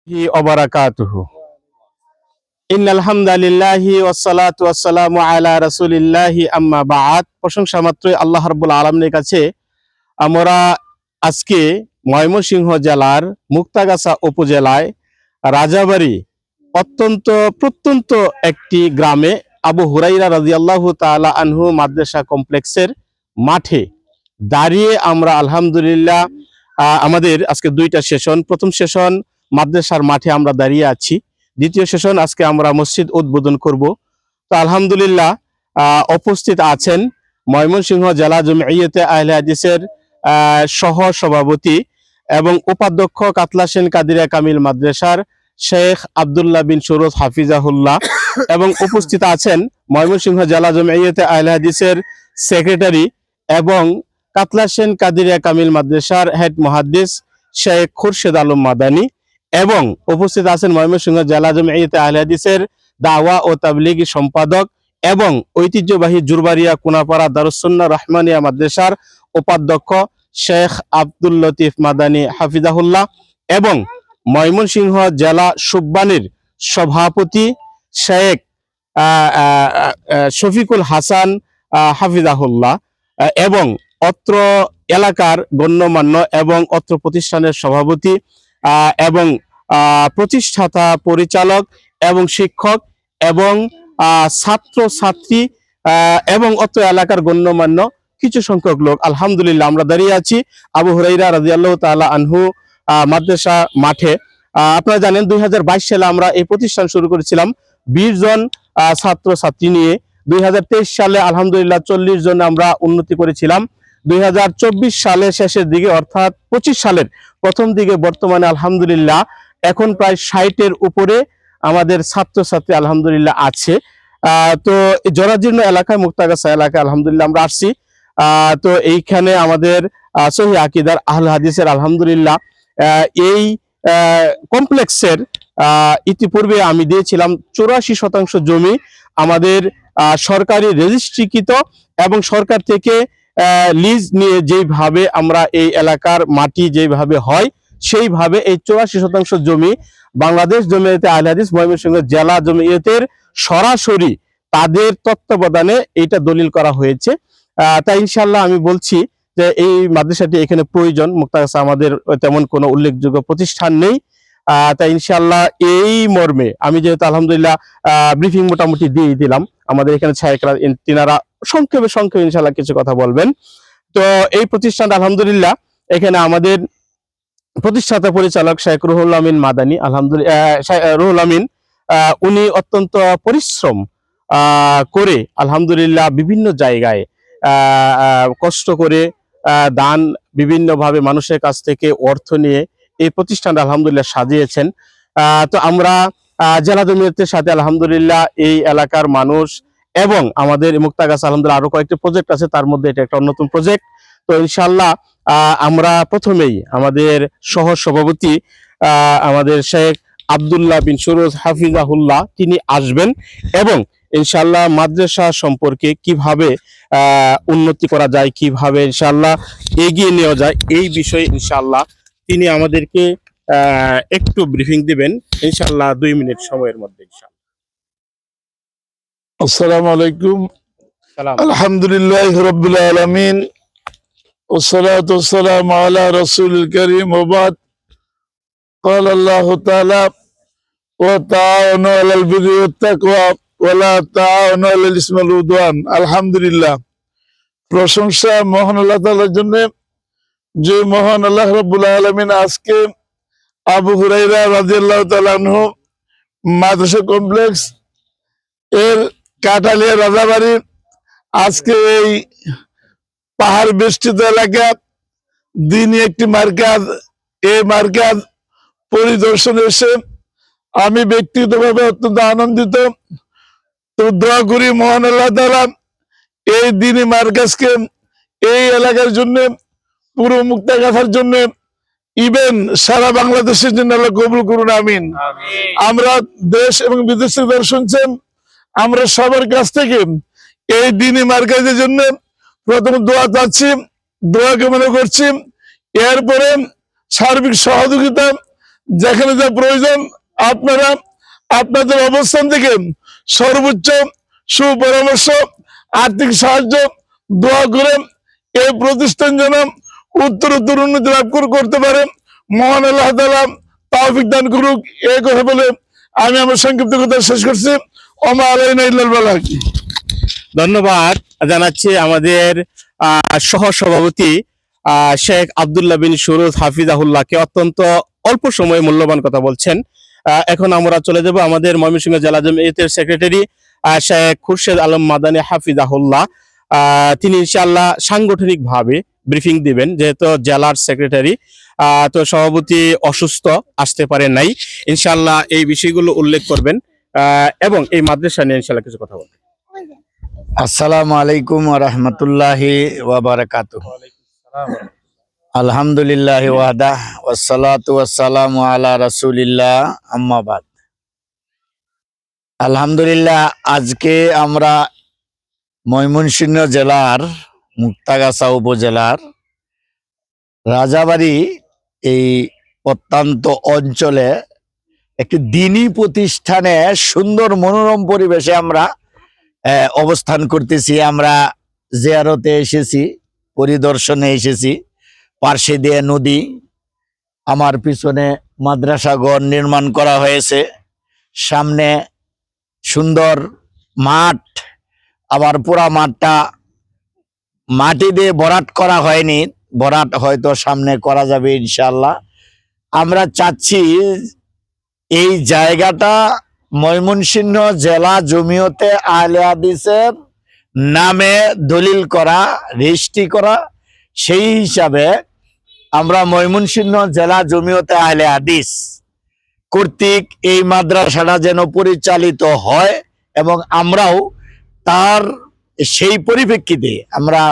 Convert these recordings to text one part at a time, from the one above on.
ওবারাকাতুহু ইন্নাল হামদালিল্লাহি ওয়াসসালাতু ওয়াসসালামু আলা রাসূলিল্লাহি আম্মা বা'দ। প্রশংসা মাত্রই আল্লাহ রাব্বুল আলামিনের কাছে। আমরা আজকে ময়মনসিংহ জেলার মুক্তাগাছা উপজেলায় রাজাবাড়ি অত্যন্ত প্রত্যন্ত একটি গ্রামে আবু হুরাইরা রাদিয়াল্লাহু তাআলা আনহু মাদ্রাসা কমপ্লেক্সের মাঠে দাঁড়িয়ে আমরা আলহামদুলিল্লাহ আমাদের আজকে দুইটা সেশন, প্রথম সেশন মাদ্রাসার মাঠে আমরা দাঁড়িয়ে আছি, দ্বিতীয় সেশন আজকে আমরা মসজিদ উদ্বোধন করব। তো আলহামদুলিল্লাহ উপস্থিত আছেন ময়মনসিংহ জেলা জমিয়তে আহলে হাদিসের সহ সভাপতি এবং উপাধ্যক্ষ কাতলা সেন কাদিরিয়া কামিল মাদ্রাসার শেখ আব্দুল্লাহ বিন সুরুজ হাফিজাহুল্লাহ এবং উপস্থিত আছেন ময়মনসিংহ জেলা জমিয়তে আহলে হাদিসের সেক্রেটারি এবং কাতলা সেন কাদিরিয়া কামিল মাদ্রাসার হেড মুহাদ্দিস শেখ খুরশেদ আলম মাদানী এবং উপস্থিত আছেন ময়মনসিংহ জেলা জমিয়তে আহলে হাদিসের দাওয়া ও তাবলীগী সম্পাদক এবং ঐতিহ্যবাহী জুরবাড়িয়া কোনাপাড়া দারুস সুন্নাহ রহমানিয়া মাদ্রাসার উপাধ্যক্ষ শেখ আব্দুল লতিফ মাদানী হাফিজাহুল্লাহ এবং ময়মনসিংহ জেলা সুববানির সভাপতি শেখ শফিকুল হাসান হাফিজাহুল্লাহ এবং অত্র এলাকার গণ্যমান্য এবং অত্র প্রতিষ্ঠানের সভাপতি এবং প্রতিষ্ঠাতা পরিচালক এবং শিক্ষক এবং ছাত্র ছাত্রী এবং অত্র এলাকার গণ্যমান্য কিছু সংখ্যক লোক আলহামদুলিল্লাহ আমরা দাঁড়িয়ে আছি আবু হুরাইরা রাদিয়াল্লাহু তাআলা আনহু মাদ্রাসা মাঠে। আপনারা জানেন 2022 সালে আমরা এই প্রতিষ্ঠান শুরু করেছিলাম 20 জন ছাত্র ছাত্রী নিয়ে। 2023 সালে আলহামদুলিল্লাহ 40 জন আমরা উন্নতি করেছিলাম। 2024 সালের শেষের দিকে অর্থাৎ 25 সালের প্রথম দিকে বর্তমানে আলহামদুলিল্লাহ এখন প্রায় 60-এর উপরে আমাদের ছাত্রছাত্রী আলহামদুলিল্লাহ আছে। তো জরাজীর্ণ এলাকায় মুক্তাগাছা এলাকায় আলহামদুলিল্লাহ আমরা আসছি। তো এইখানে আমাদের সহিহ আকীদার আহলে হাদিসের আলহামদুলিল্লাহ এই কমপ্লেক্সের ইতিপূর্বে আমি দিয়েছিলাম 84% জমি আমাদের সরকারি রেজিস্ট্রিকৃত এবং সরকার থেকে লিজ নিয়ে যেভাবে আমরা এই এলাকার মাটি যেভাবে হয় সেইভাবে এই 84% জমি বাংলাদেশ জমিয়তে আহলে হাদিস ময়মনসিংহ জেলা জমিয়তের সরাসরি তাদের তত্ত্বাবধানে এটা দলিল করা হয়েছে। তাই ইনশাআল্লাহ আমি বলছি যে এই মাদ্রাসাটি এখানে প্রয়োজন। মুক্তাগাছা আমাদের তেমন কোনো উল্লেখযোগ্য প্রতিষ্ঠান নেই, তাই ইনশাআল্লাহ এই মর্মে আমি যেহেতু আলহামদুলিল্লাহ ব্রিফিং মোটামুটি দিয়ে দিলাম, আমাদের এখানে ছায়করা তিনারা সংক্ষেপে ইনশাআল্লাহ কিছু কথা বলবেন। তো এই প্রতিষ্ঠানটা আলহামদুলিল্লাহ এখানে আমাদের প্রতিষ্ঠাতা পরিচালক শেখ রুহুল আমিন মাদানী আলহামদুলিল্লাহ রুহুল আমিন উনি অত্যন্ত পরিশ্রম করে আলহামদুলিল্লাহ বিভিন্ন জায়গায় কষ্ট করে দান বিভিন্নভাবে মানুষের কাছ থেকে অর্থ নিয়ে এই প্রতিষ্ঠানটা আলহামদুলিল্লাহ সাজিয়েছেন। তো আমরা জেলা জমিয়তের সাথে আলহামদুলিল্লাহ এই এলাকার মানুষ এবং আমাদের মুক্তাগাছা আলহামদুলিল্লাহ আরো কয়েকটি প্রজেক্ট আছে, তার মধ্যে এটা একটা অন্যতম প্রজেক্ট। তো ইনশাআল্লাহ আমরা প্রথমেই আমাদের সহ সভাপতি আমাদের শেখ আব্দুল্লাহ বিন সুরুজ হাফিজাহুল্লাহ তিনি আসবেন এবং ইনশাআল্লাহ মাদ্রাসা সম্পর্কে কিভাবে উন্নতি করা যায়, কিভাবে ইনশাআল্লাহ এগিয়ে নেওয়া যায় এই বিষয়ে ইনশাআল্লাহ তিনি আমাদেরকে একটু ব্রিফিং দিবেন ইনশাআল্লাহ 2 মিনিট সময়ের মধ্যে ইনশাআল্লাহ। আসসালামু আলাইকুম। সালাম। আলহামদুলিল্লাহি রাব্বিল আলামিন والصلاة والسلام على رسول الكريم وبعد قال الله تعالى وتعاونوا على البر والتقوى ولا تعاونوا على الإثم والعدوان। আলহামদুলিল্লাহ, প্রশংসা মহান আল্লাহ তাআলার জন্য যে মহান আল্লাহ রাব্বুল আলামিন আজকে আবু হুরায়রা রাদিয়াল্লাহু তাআলা আনহু মাদ্রাসা কমপ্লেক্স এর কাটালিয়া রাজাবাড়ি আজকে এই পাহাড় বেষ্টিত এলাকা দিনই একটি মার্কাজ, এই মার্কাজ পরিদর্শনে এসে আমি ব্যক্তিগতভাবে অত্যন্ত আনন্দিত। তো দোয়া করি মহান আল্লাহ তাআলা এই দিনই মার্কাজকে এই এলাকার জন্য, পুরো মুক্তাগাছার জন্য, ইভেন সারা বাংলাদেশের জন্য আল্লাহ কবুল করুন, আমিন। আমরা দেশ এবং বিদেশ থেকে শুনছেন, আমরা সবার কাছ থেকে এই দিনই মার্কাজের জন্য প্রথম দোয়া চাচ্ছি, দোয়া কামনা করছি। এরপরে সার্বিক সহযোগিতা যেখানে যা প্রয়োজন আপনারা আপনাদের অবস্থান থেকে সর্বোচ্চ সুপরামর্শ, আর্থিক সাহায্য, দোয়া করে এই প্রতিষ্ঠান যেন উত্তরোত্তর উন্নতি লাভ করতে পারে, মহান আল্লাহ তাআলা তৌফিক দান করুক। এই কথা বলে আমি আমার সংক্ষিপ্ত কথা শেষ করছি। ওমা আলাইনা ইল্লাল বালাগ। ধন্যবাদ জানাচ্ছি আমাদের সহ সভাপতি শেখ আব্দুল্লাহ বিন সুরুজ হাফিজাহুল্লাহকে। অত্যন্ত অল্প সময়ে মূল্যবান কথা বলছেন। এখন আমরা চলে যাব আমাদের ময়মনসিংহ জেলা জমিয়তের সেক্রেটারি শেখ খুরশেদ আলম মাদানী হাফিজাহুল্লাহ। তিনি ইনশাআল্লাহ সাংগঠনিকভাবে ব্রিফিং দিবেন, যেহেতু জেলার সেক্রেটারি। তো সভাপতি অসুস্থ, আসতে পারেন নাই। ইনশাআল্লাহ এই বিষয়গুলো উল্লেখ করবেন এবং এই মাদ্রাসা নিয়ে ইনশাআল্লাহ কিছু কথা বলবেন। আসসালামু আলাইকুম ওয়া রাহমাতুল্লাহি ওয়া বারাকাতুহু। আলহামদুলিল্লাহি ওয়াহদা ওয়াসসালাতু ওয়াসসালামু আলা রাসূলিল্লাহ, আম্মা বাদ। আলহামদুলিল্লাহ, আজকে আমরা ময়মনসিংহ জেলার মুক্তাগাছা উপজেলার রাজাবাড়ি এই প্রত্যন্ত অঞ্চলে একটি দ্বীনি প্রতিষ্ঠানে সুন্দর মনোরম পরিবেশে আমরা অবস্থান করতেছি। আমরা জিয়ারতে এসেছি, পরিদর্শনে এসেছি। পার্শ্বে দিয়ে নদী, আমার পিছনে মাদ্রাসা ঘর নির্মাণ করা হয়েছে, সামনে সুন্দর মাঠ, আবার পুরা মাঠটা মাটি দিয়ে ভরাট করা হয়নি, ভরাট হয়তো সামনে করা যাবে ইনশাআল্লাহ। আমরা চাচ্ছি এই জায়গাটা ময়মনসিংহ জেলা জমিয়তে আহলে হাদিসের নামে দলিল করা, রেজিস্ট্রি করা। সেই হিসাবে আমরা ময়মনসিংহ জেলা জমিয়তে আহলে হাদিস কর্তৃক এই মাদ্রাসাটা যেন পরিচালিত হয় এবং আমরাও তার সেই পরিপ্রেক্ষিতে আমরা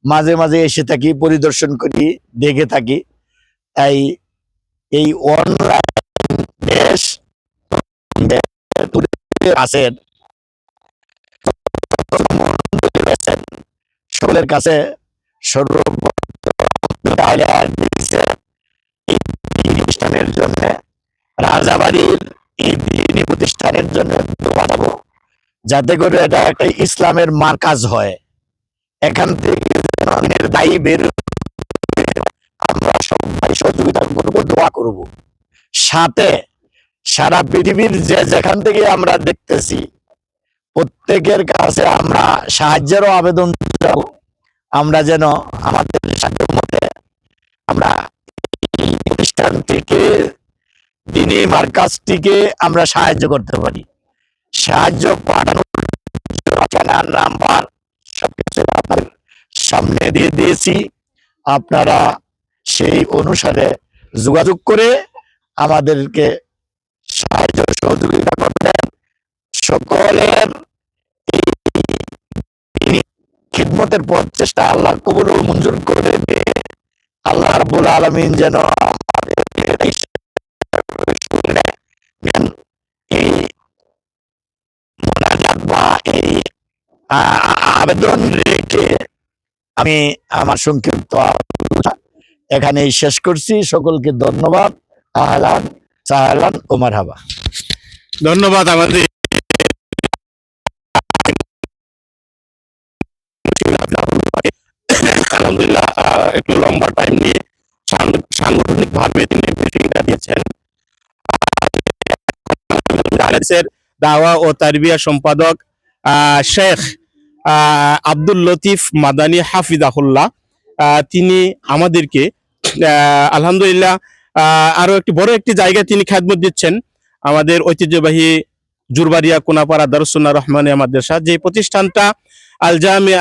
মাঝে মাঝে এসে থাকি, পরিদর্শন করি, দেখে থাকি। তাই এই অনলাইন দেশ আছেন সকলের কাছে প্রতিষ্ঠানের জন্য, রাজাবাড়ির এই দ্বীনি প্রতিষ্ঠানের জন্য দোয়া দেব, যাতে করে এটা একটা ইসলামের মার্কাজ হয়। এখান থেকে দায়ী বের আমরা সবাই সহযোগিতা করবো, দোয়া করব। সাথে সারা পৃথিবীর যেখান থেকে আমরা দেখতেছি প্রত্যেকের কাছে আমরা সাহায্যেরও আবেদন জানাবো। আমরা যেন আমাদের সাধ্য মতে আমরা এই প্রতিষ্ঠানটিকে, দ্বীনি মার্কাজটিকে আমরা সাহায্য করতে পারি। সাহায্য পাঠানোর নাম্বার সবকিছু আপনাদের সামনে দিয়ে দিয়েছি। আপনারা সেই অনুসারে যোগাযোগ করে আমাদেরকে সাহায্য সহযোগিতা করবেন। সকলের এই খিদমতের প্রচেষ্টা আল্লাহ কবুল ও মঞ্জুর করে দে। আল্লাহ রাব্বুল আলামিন যেন আমাদেরকে এই মোনাজাত বা এই আবেদন রেখে আমি আমার সংক্ষিপ্ত এখানেই শেষ করছি। সকলকে ধন্যবাদ। আহলান সাহলান ও মারহাবা। ধন্যবাদ। আমাদের আলহামদুলিল্লাহ একটু লম্বা টাইম নিয়ে সাংগঠনিক ভাবে তিনি ব্রিফিংটা দিয়েছেন। দাওয়া ও তারবিয়া সম্পাদক শেখ আব্দুল লতিফ মাদানী হাফিজাহুল্লাহ, তিনি আমাদেরকে আলহামদুলিল্লাহ আরো একটি বড় একটি জায়গায় তিনি খেদমত দিচ্ছেন। আমাদের ঐতিহ্যবাহী জুরবাড়িয়া কোনাপাড়া দারুস সুন্নাহ রহমানিয়া মাদ্রাসা, যে প্রতিষ্ঠানটা আল জামিয়া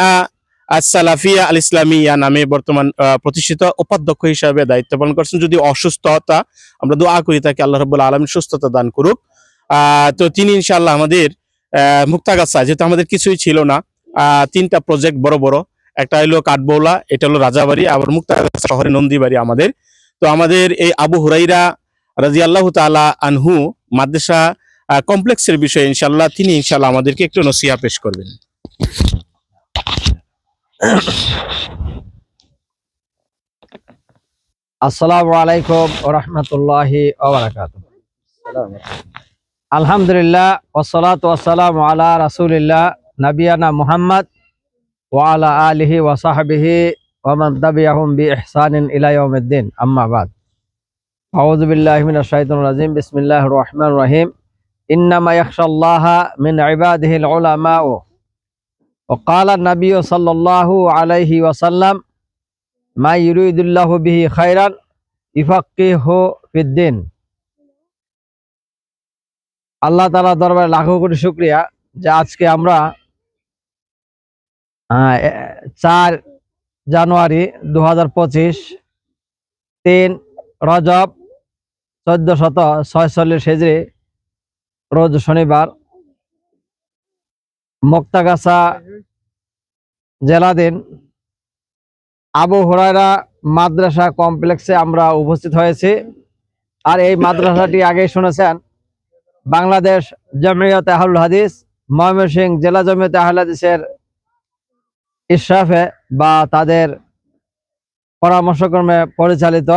আস-সালাফিয়া আল ইসলামিয়া নামে বর্তমান প্রতিষ্ঠিত, উপাধ্যক্ষ হিসাবে দায়িত্ব পালন করছেন। যদি অসুস্থতা, আমরা দোয়া করি তাকে আল্লাহ রাব্বুল আলামিন সুস্থতা দান করুক। তো তিনি ইনশাআল্লাহ আমাদের মুক্তাগাছা, যেহেতু আমাদের কিছুই ছিল না, তিনটা প্রজেক্ট বড় বড়, একটা হলো কাঠবৌলা, এটা হলো রাজাবাড়ি, আবার মুক্তাগাছা শহরে নন্দীবাড়ি আমাদের। তো আমাদের এই আবু হুরাইরা রাদিয়াল্লাহু তাআলা আনহু মাদ্রাসা কমপ্লেক্সের বিষয়ে ইনশাআল্লাহ তিনি ইনশাআল্লাহ আমাদেরকে একটু নসিহা পেশ করবেন। আসসালামু আলাইকুম ওয়া রাহমাতুল্লাহি ওয়া বারাকাতুহু। আলহামদুলিল্লাহ ওয়াসসালাতু ওয়াসসালামু আলা রাসূলিল্লাহ নবিয়ানা মুহাম্মদ ওয়া আলা আলিহি ওয়া সাহবিহি ওয়া মান তাবিআহুম বিইহসানিন ইলা ইয়াউমিদ্দিন, আম্মা বাদ। আউযু বিল্লাহি মিনাশ শাইতানির রাজিম। বিসমিল্লাহির রহমানির রহিম। ইন্নামা ইয়াখশাল্লাহা মিন ইবাদিহিল উলামাউ। ওয়া ক্বালা an-নাবিয়্যু সাল্লাল্লাহু আলাইহি ওয়াসাল্লাম মা ইউরিদুল্লাহু বিহি খায়রান ইউফাক্কিহু ফিদ্দিন। আল্লাহ তাআলা দরবারে লাখো কোটি শুকরিয়া যে আজকে আমরা 4 জানুয়ারি 2025 3 রজব 1446 হিজরি রোজ শনিবার মুক্তাগাছা জেলাধীন আবু হুরায়রা মাদ্রাসা কমপ্লেক্সে আমরা উপস্থিত হয়েছি। আর এই মাদ্রাসাটি আগেই শুনেছেন, বাংলাদেশ জমিয়তে আহলুল হাদিস ময়মনসিংহ জেলা জমিয়তে আহলুল হাদিসের ইশরাফে বা তাদের পরামর্শক্রমে পরিচালিত।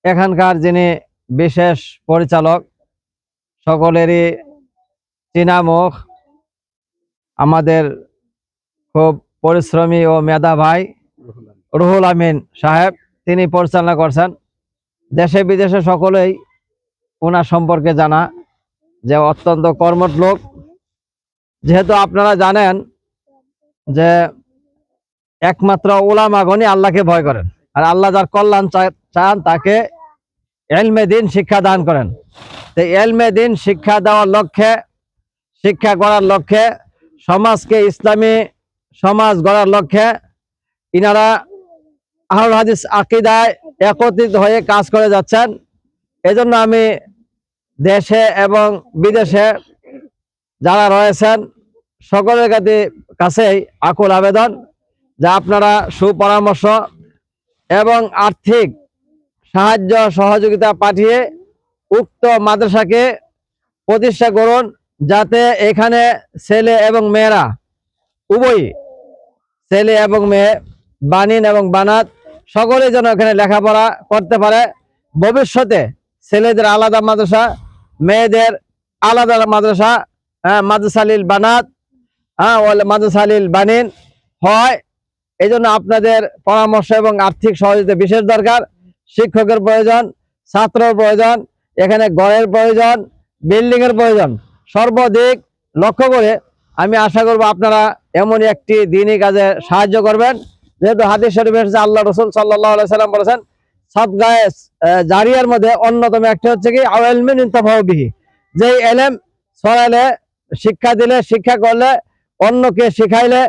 এখানকার যিনি বিশেষ পরিচালক, সকলেরই চেনা মুখ, আমাদের খুব পরিশ্রমী ও মেধা ভাই রুহুল আমিন সাহেব, তিনি পরিচালনা করছেন। দেশে বিদেশে সকলেই ওনার সম্পর্কে জানা যে অত্যন্ত কর্মঠ লোক। যেহেতু আপনারা জানেন যে একমাত্র উলামাগণই আল্লাহকে ভয় করেন, আর আল্লাহ যার কল্যাণ চান তাকে ইলমে দ্বীন শিক্ষা দান করেন। তো ইলমে দ্বীন শিক্ষা দেওয়ার লক্ষ্যে, শিক্ষা করার লক্ষ্যে, সমাজকে ইসলামী সমাজ গড়ার লক্ষ্যে ইনারা আহলুল হাদিস আকীদায় একত্রিত হয়ে কাজ করে যাচ্ছেন। এজন্য আমি দেশে এবং বিদেশে যারা রয়েছেন সকলের কাছেই আকুল আবেদন যে আপনারা সুপরামর্শ এবং আর্থিক সাহায্য সহযোগিতা পাঠিয়ে উক্ত মাদ্রাসাকে প্রতিষ্ঠা করুন, যাতে এখানে ছেলে এবং মেয়েরা উভয়ই, ছেলে এবং মেয়ে, বানিন এবং বানাত, সকলেই যেন এখানে লেখাপড়া করতে পারে। ভবিষ্যতে ছেলেদের আলাদা মাদ্রাসা, মেয়েদের আলাদা মাদ্রাসা, মাদ্রাসালিল বানাত, মাদ্রাসালিল বানিন হয়। এই জন্য আপনাদের পরামর্শ এবং আর্থিক সহযোগিতা বিশেষ দরকার। শিক্ষকের প্রয়োজন, ছাত্রের প্রয়োজন, এখানে ঘরের প্রয়োজন, বিল্ডিং এর প্রয়োজন। সর্বদিক লক্ষ্য করে আমি আশা করব আপনারা এমনই একটি দ্বীনি কাজে সাহায্য করবেন। যেহেতু হাদিস শরীফে এসেছে, আল্লাহ রাসূল সাল্লাল্লাহু আলাইহি সাল্লাম বলেছেন, সাদগায়ে জারিয়ার মধ্যে অন্যতম একটা হচ্ছে কি আও ইলমিন ইনতাফাউ বিহি, যে ইলম ছড়াইলে, শিক্ষা দিলে, শিক্ষা করলে, অন্যকে শিখাইলে,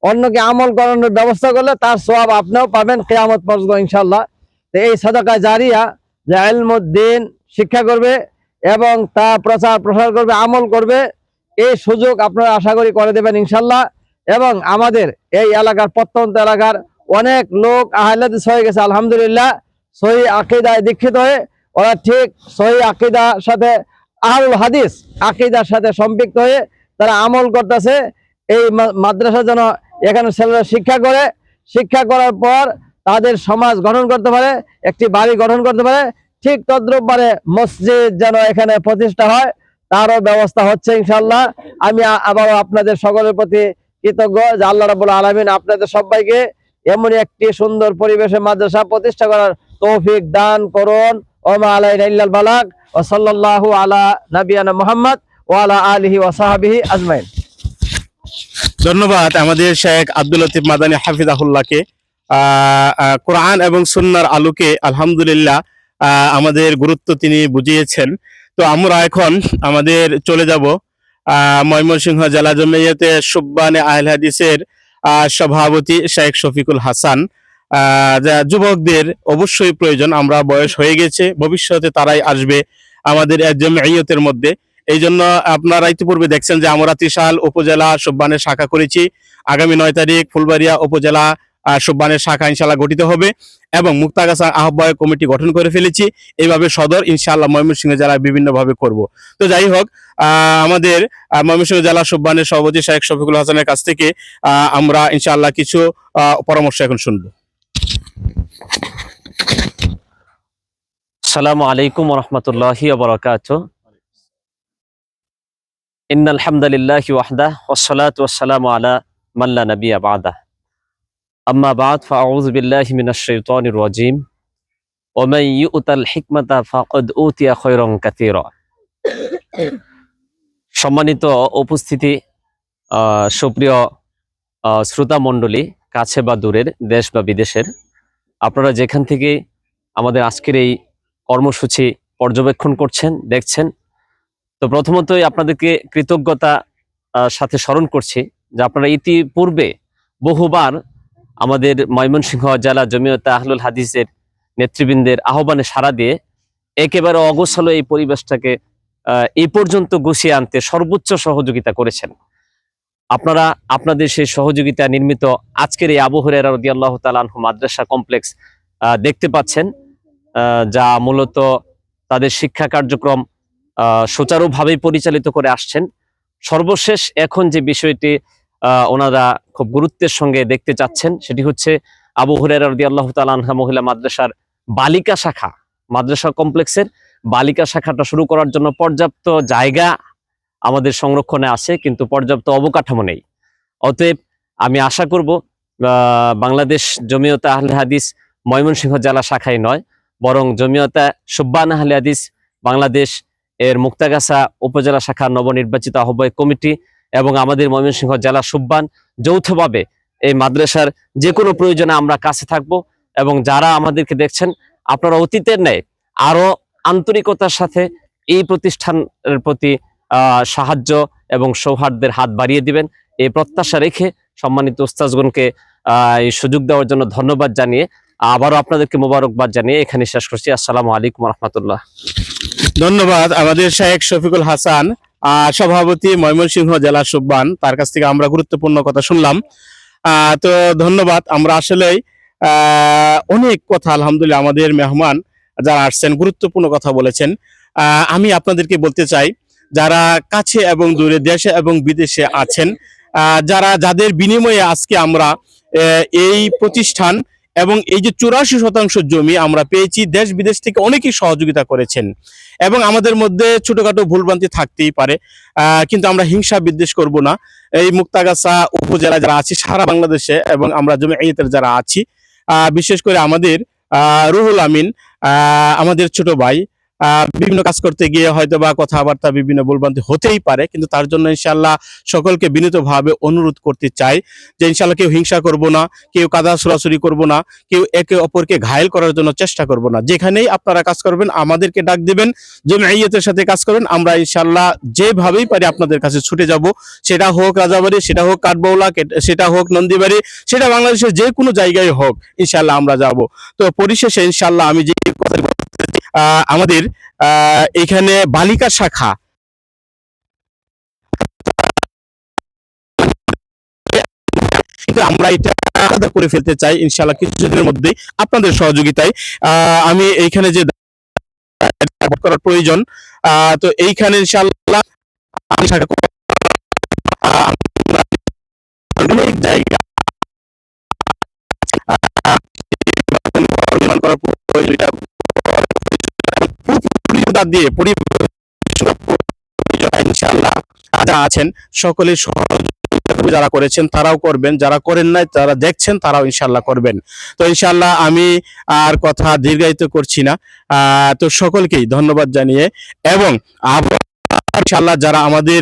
অন্যকে আমল করানোর ব্যবস্থা করলে তার সওয়াব আপনিও পাবেন কিয়ামত পর্যন্ত ইনশাআল্লাহ। তো এই সাদাকা জারিয়া যে ইলমুদ্দিন শিক্ষা করবে এবং তা প্রসার করবে, আমল করবে, এই সুযোগ আপনারা আশা করি করে দেবেন ইনশাআল্লাহ। এবং আমাদের এই এলাকার প্রত্যন্ত এলাকার অনেক লোক আহলে হাদিস হয়ে গেছে আলহামদুলিল্লাহ, সহি আকীদায় দীক্ষিত হয়ে ওরা ঠিক সহি আকীদার সাথে, আহলুল হাদিস আকীদার সাথে সম্পৃক্ত হয়ে তারা আমল করতেছে। এই মাদ্রাসা যেন এখানে ছেলেরা শিক্ষা করে, শিক্ষা করার পর তাদের সমাজ গঠন করতে পারে, একটি বাড়ি গঠন করতে পারে, ঠিক তদ্রূপভাবে মসজিদ যেন এখানে প্রতিষ্ঠা হয়, তারও ব্যবস্থা হচ্ছে ইনশাআল্লাহ। আমি আবারও আপনাদের সকলের প্রতি কৃতজ্ঞ যে আল্লাহ রাব্বুল আলামিন আপনাদের সবাইকে এমন একটি সুন্দর পরিবেশে মাদ্রাসা প্রতিষ্ঠা করার তৌফিক দান করুন। ওমা আলাইনা ইল্লাল বালাগ ওয়া সাল্লাল্লাহু আলা নবিয়ানা মুহাম্মদ ওয়া আলা আলিহি ওয়া সাহবিহি আজমাইন। ধন্যবাদ আমাদের শেখ আব্দুল লতিফ মাদানী হাফিজাহুল্লাহকে। কোরআন এবং সুন্নাহর আলোকে আলহামদুলিল্লাহ আমাদের গুরুত্ব তিনি বুঝিয়েছেন। তো আমরা এখন আমাদের চলে যাব ময়মনসিংহ জেলা জমিয়তে সুব্বানে আহলে হাদিসের সভাপতি শেখ শফিকুল হাসান। যুবকদের অবশ্যই প্রয়োজন, আমরা বয়স হয়ে গেছে, ভবিষ্যতে তারাই আসবে আমাদের জমিয়তের মধ্যে। এই জন্য আপনারা ইতিপূর্বে দেখছেন যে আমরা ত্রিশাল উপজেলা সুব্বানের শাখা করেছি। আগামী 9 তারিখ ফুলবাড়িয়া উপজেলা সুব্বানের শাখা ইনশাআল্লাহ গঠিত হবে এবং মুক্তাগাছা আহ্বায়ক কমিটি গঠন করে ফেলেছি। এইভাবে সদর ইনশাআল্লাহ ময়মনসিংহ জেলায় বিভিন্ন ভাবে করব। তো যাই হোক, আমাদের ময়মনসিংহ জেলা সুব্বানের সভাপতি শেখ শফিকুল হাসানের কাছ থেকে আমরা ইনশাআল্লাহ কিছু পরামর্শ এখন শুনবো। আসসালামু আলাইকুম ওয়া রাহমাতুল্লাহি ওয়া বারাকাতুহু। ইন্নাল হামদালিল্লাহি ওয়াহদাহ ওয়াস সালাতু ওয়াস সালামু আলা মান লা নাবিয়্যা বা'দাহ। আম্মা বা'দ ফাআউযু বিল্লাহি মিনাশ শাইতানির রাজীম। ওয়া মান ইউতাল হিকমাতা ফাকাদ উতিয়া খায়রান কাসীরা। সম্মানিত উপস্থিতি, সুপ্রিয় শ্রোতা মণ্ডলী, কাছে বা দূরের, দেশ বা বিদেশের, আপনারা যেখান থেকে আমাদের আজকের এই কর্মসূচি পর্যবেক্ষণ করছেন, দেখছেন, তো প্রথমতই আপনাদেরকে কৃতজ্ঞতা সাথে স্মরণ করছি যে আপনারা ইতিপূর্বে বহুবার আমাদের ময়মনসিংহ জেলা জমিয়তে আহলুল হাদিসের নেতৃবৃন্দের আহ্বানে সাড়া দিয়ে একেবারে অগোছালো এই পরিবেশটাকে এই পর্যন্ত গুছিয়ে আনতে সর্বোচ্চ সহযোগিতা করেছেন। আপনারা আপনাদের সেই সহযোগিতা নির্মিত আজকের এই আবু হুরায়রা রাদিয়াল্লাহু তাআলা আনহু মাদ্রাসা কমপ্লেক্স দেখতে পাচ্ছেন, যা মূলত তাদের শিক্ষা কার্যক্রম সুচারুভাবে পরিচালিত করে আসছেন। সর্বশেষ এখন যে বিষয়টি ওনারা খুব গুরুত্বের সঙ্গে দেখতে চাচ্ছেন, সেটি হচ্ছে আবু হুরায়রা রাদিয়াল্লাহু তাআলা আনহা মহিলা মাদ্রাসার বালিকা শাখা, মাদ্রাসা কমপ্লেক্সের বালিকা শাখাটা শুরু করার জন্য পর্যাপ্ত জায়গা আমাদের সংরক্ষণে আছে, কিন্তু পর্যাপ্ত অবকাঠামো নেই। অতএব আমি আশা করব বাংলাদেশ জমিয়তে আহলে হাদিস ময়মনসিংহ জেলা শাখায় নয়, বরং জমিয়তে সুব্বান আহলে হাদিস বাংলাদেশ এর মুক্তাগাছা উপজেলা শাখা নবনির্বাচিত আহ্বায়ক কমিটি এবং আমাদের ময়মনসিংহ জেলা সুব্বান যৌথভাবে এই মাদ্রাসার যে কোনো প্রয়োজনে আমরা কাছে থাকব। এবং যারা আমাদেরকে দেখছেন, আপনারা অতীতের ন্যায় আরো আন্তরিকতার সাথে এই প্রতিষ্ঠানের প্রতি সাহায্য এবং সৌহার্দ্যের হাত বাড়িয়ে দিবেন, এই প্রত্যাশা রেখে সম্মানিত উস্তাজগণকে এই সুযোগ দেওয়ার জন্য ধন্যবাদ জানিয়ে আবারও আপনাদেরকে মোবারকবাদ জানিয়ে এখানে শেষ করছি। আসসালামু আলাইকুম ওয়া রাহমাতুল্লাহ। ধন্যবাদ আমাদের শায়েখ শফিকুল হাসান, সভাপতি ময়মনসিংহ জেলা সুব্বান, তার কাছ থেকে আমরা গুরুত্বপূর্ণ কথা শুনলাম। তো ধন্যবাদ। আমরা আসলেই অনেক কথা আলহামদুলিল্লাহ আমাদের মেহমান যারা আসছেন গুরুত্বপূর্ণ কথা বলেছেন। আমি আপনাদেরকে বলতে চাই, যারা কাছে এবং দূরে, দেশে এবং বিদেশে আছেন, যাদের বিনিময়ে আজকে আমরা এই প্রতিষ্ঠান এবং এই যে 84% জমি আমরা পেয়েছি, দেশ বিদেশ থেকে অনেকেই সহযোগিতা করেছেন। এবং আমাদের মধ্যে ছোটখাটো ভুলভ্রান্তি থাকতেই পারে, কিন্তু আমরা হিংসা বিদ্বেষ করব না। এই মুক্তাগাছা উপজেলা যারা আছি সারা বাংলাদেশে এবং আমরা জমিয়তের যারা আছি, বিশেষ করে আমাদের রুহুল আমিন, আমাদের ছোট ভাই, বিভিন্ন কাজ করতে গিয়ে হয়তো বা কথাবার্তা বিভিন্ন ভুলভ্রান্তি হতেই পারে, কিন্তু তার জন্য ইনশাআল্লাহ সকলকে বিনীতভাবে অনুরোধ করতে চাই যে ইনশাআল্লাহ কেউ হিংসা করব না, কেউ কাদা ছুড়াছুড়ি করব না, কেউ একে অপরকে ঘায়েল করার জন্য চেষ্টা করব না। যেখানেই আপনারা কাজ করবেন আমাদেরকে ডাক দিবেন, জমিয়তের সাথে কাজ করবেন, আমরা ইনশাআল্লাহ যেভাবেই পারি আপনাদের কাছে ছুটে যাব। সেটা হোক রাজাবাড়ি, সেটা হোক কাঠবাউলা, সেটা হোক নন্দীবাড়ি, সেটা বাংলাদেশের যে কোনো জায়গায় হোক, ইনশাআল্লাহ আমরা যাব। তো পরিশেষে ইনশাআল্লাহ আমি যে কথা আমাদের এখানে বালিকা শাখা আমরা এটা আলাদা করে ফেলতে চাই ইনশাআল্লাহ কিছুদিনের মধ্যেই আপনাদের সহযোগিতায়। আমি এইখানে যে করার প্রয়োজন, তো এইখানে ইনশাআল্লাহ অনেক জায়গা দিয়ে ইনশাআল্লাহ যারা আছেন সকলে যারা করেছেন তারাও করবেন, যারা করেন নাই যারা দেখছেন তারাও ইনশাআল্লাহ করবেন। তো ইনশাআল্লাহ আমি আর কথা দীর্ঘায়িত করছি না। তো সকলকেই ধন্যবাদ জানিয়ে এবং ইনশাআল্লাহ যারা আমাদের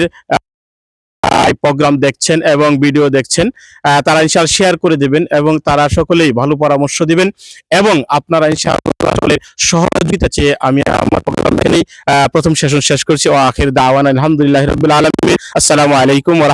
প্রোগ্রাম দেখছেন এবং ভিডিও দেখছেন, তারা ইনশাআল্লাহ শেয়ার করে দিবেন এবং তারা সকলেই ভালো পরামর্শ দিবেন এবং আপনারা ইনশাআল্লাহ সহযোগিতা চেয়ে আমি আমার প্রোগ্রাম এখানেই প্রথম সেশন শেষ করছি। ও আখির দাওয়ানা আলহামদুলিল্লাহি রাব্বিল আলামিন। আসসালামু আলাইকুম ওয়া রাহমাতুল্লাহ।